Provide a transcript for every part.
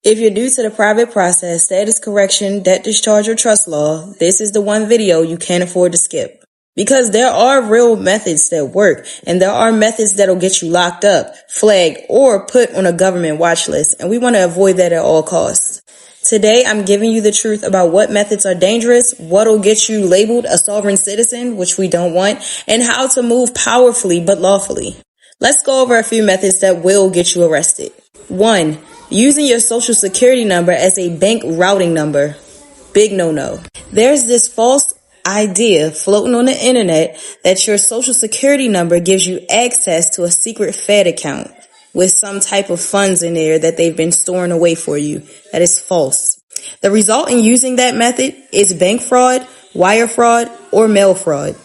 If you're new to the private process, status correction, debt discharge, or trust law, this is the one video you can't afford to skip. Because there are real methods that work, and there are methods that'll get you locked up, flagged, or put on a government watch list, and we want to avoid that at all costs. Today, I'm giving you the truth about what methods are dangerous, what'll get you labeled a sovereign citizen, which we don't want, and how to move powerfully but lawfully. Let's go over a few methods that will get you arrested. 1. Using your social security number as a bank routing number. Big no-no. There's this false idea floating on the internet that your social security number gives you access to a secret Fed account with some type of funds in there that they've been storing away for you. That is false. The result in using that method is bank fraud, wire fraud, or mail fraud.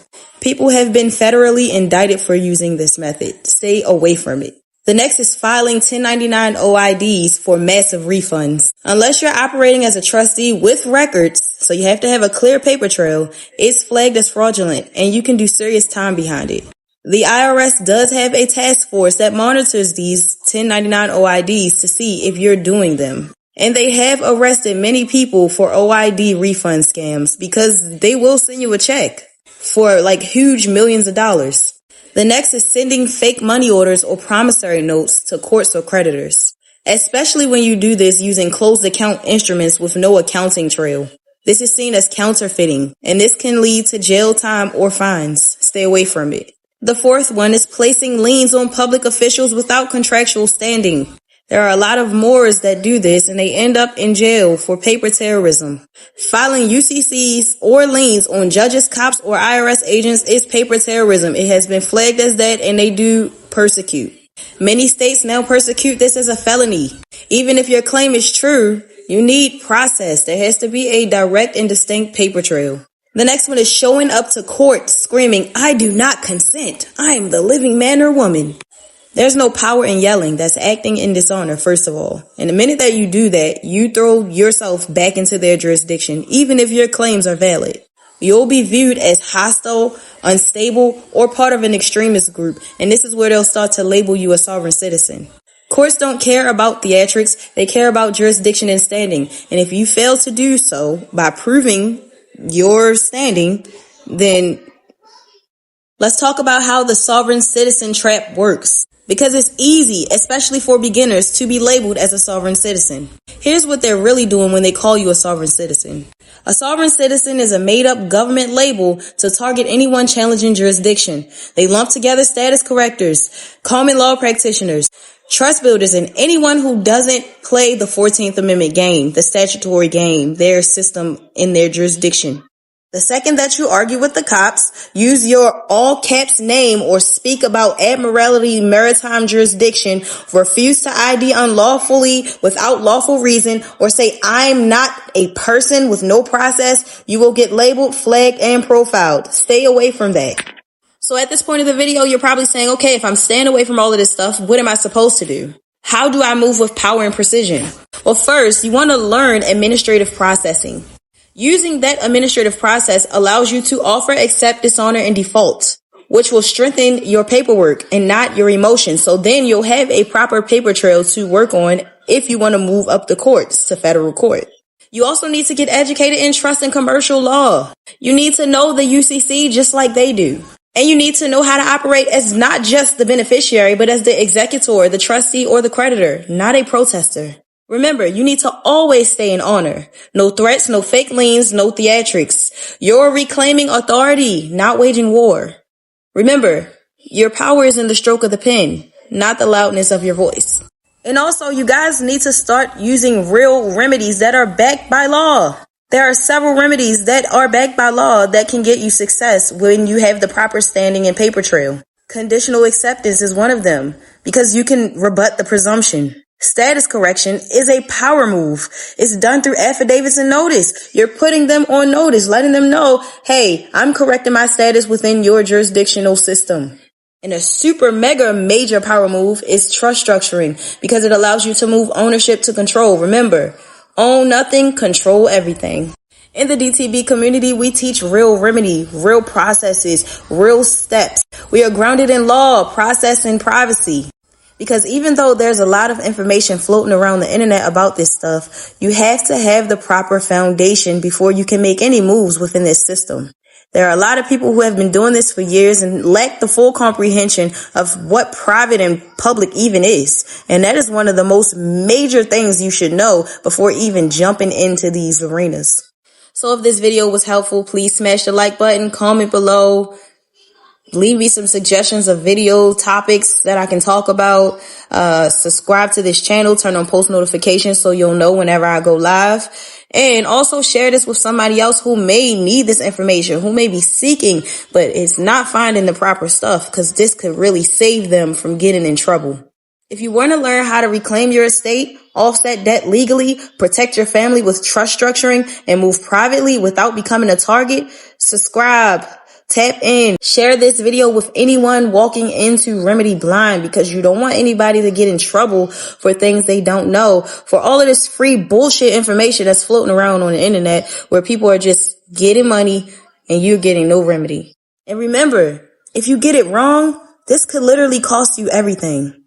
People have been federally indicted for using this method. Stay away from it. The next is filing 1099 OIDs for massive refunds. Unless you're operating as a trustee with records, so you have to have a clear paper trail, it's flagged as fraudulent and you can do serious time behind it. The IRS does have a task force that monitors these 1099 OIDs to see if you're doing them. And they have arrested many people for OID refund scams because they will send you a check for like huge millions of dollars. The next is sending fake money orders or promissory notes to courts or creditors, especially when you do this using closed account instruments with no accounting trail. This is seen as counterfeiting, and this can lead to jail time or fines. Stay away from it. The fourth one is placing liens on public officials without contractual standing. There are a lot of Moors that do this and they end up in jail for paper terrorism. Filing UCCs or liens on judges, cops, or IRS agents is paper terrorism. It has been flagged as that and they do persecute. Many states now persecute this as a felony. Even if your claim is true, you need process. There has to be a direct and distinct paper trail. The next one is showing up to court screaming, "I do not consent. I am the living man or woman." There's no power in yelling. That's acting in dishonor, first of all. And the minute that you do that, you throw yourself back into their jurisdiction, even if your claims are valid. You'll be viewed as hostile, unstable, or part of an extremist group, and this is where they'll start to label you a sovereign citizen. Courts don't care about theatrics. They care about jurisdiction and standing. And if you fail to do so by proving your standing, then let's talk about how the sovereign citizen trap works. Because it's easy, especially for beginners, to be labeled as a sovereign citizen. Here's what they're really doing when they call you a sovereign citizen. A sovereign citizen is a made-up government label to target anyone challenging jurisdiction. They lump together status correctors, common law practitioners, trust builders, and anyone who doesn't play the 14th Amendment game, the statutory game, their system in their jurisdiction. The second that you argue with the cops, use your all caps name or speak about admiralty maritime jurisdiction, refuse to ID unlawfully without lawful reason, or say I'm not a person with no process, you will get labeled, flagged, and profiled. Stay away from that. So at this point of the video, you're probably saying, okay, if I'm staying away from all of this stuff, what am I supposed to do? How do I move with power and precision? Well, first, you want to learn administrative processing. Using that administrative process allows you to offer, accept, dishonor, and default, which will strengthen your paperwork and not your emotions. So then you'll have a proper paper trail to work on if you want to move up the courts to federal court. You also need to get educated in trust and commercial law. You need to know the UCC just like they do. And you need to know how to operate as not just the beneficiary, but as the executor, the trustee, or the creditor, not a protester. Remember, you need to always stay in honor. No threats, no fake liens, no theatrics. You're reclaiming authority, not waging war. Remember, your power is in the stroke of the pen, not the loudness of your voice. And also, you guys need to start using real remedies that are backed by law. There are several remedies that are backed by law that can get you success when you have the proper standing and paper trail. Conditional acceptance is one of them because you can rebut the presumption. Status correction is a power move. It's done through affidavits and notice. You're putting them on notice, letting them know, hey, I'm correcting my status within your jurisdictional system. And a super mega major power move is trust structuring because it allows you to move ownership to control. Remember, own nothing, control everything. In the DTB community, we teach real remedy, real processes, real steps. We are grounded in law, process, and privacy. Because even though there's a lot of information floating around the internet about this stuff, you have to have the proper foundation before you can make any moves within this system. There are a lot of people who have been doing this for years and lack the full comprehension of what private and public even is. And that is one of the most major things you should know before even jumping into these arenas. So if this video was helpful, please smash the like button, comment below, leave me some suggestions of video topics that I can talk about. Subscribe to this channel, turn on post notifications so you'll know whenever I go live. And also share this with somebody else who may need this information, who may be seeking, but is not finding the proper stuff, because this could really save them from getting in trouble. If you want to learn how to reclaim your estate, offset debt legally, protect your family with trust structuring, and move privately without becoming a target, subscribe, tap in, share this video with anyone walking into remedy blind, because you don't want anybody to get in trouble for things they don't know, for all of this free bullshit information that's floating around on the internet where people are just getting money and you're getting no remedy. And remember, if you get it wrong, this could literally cost you everything.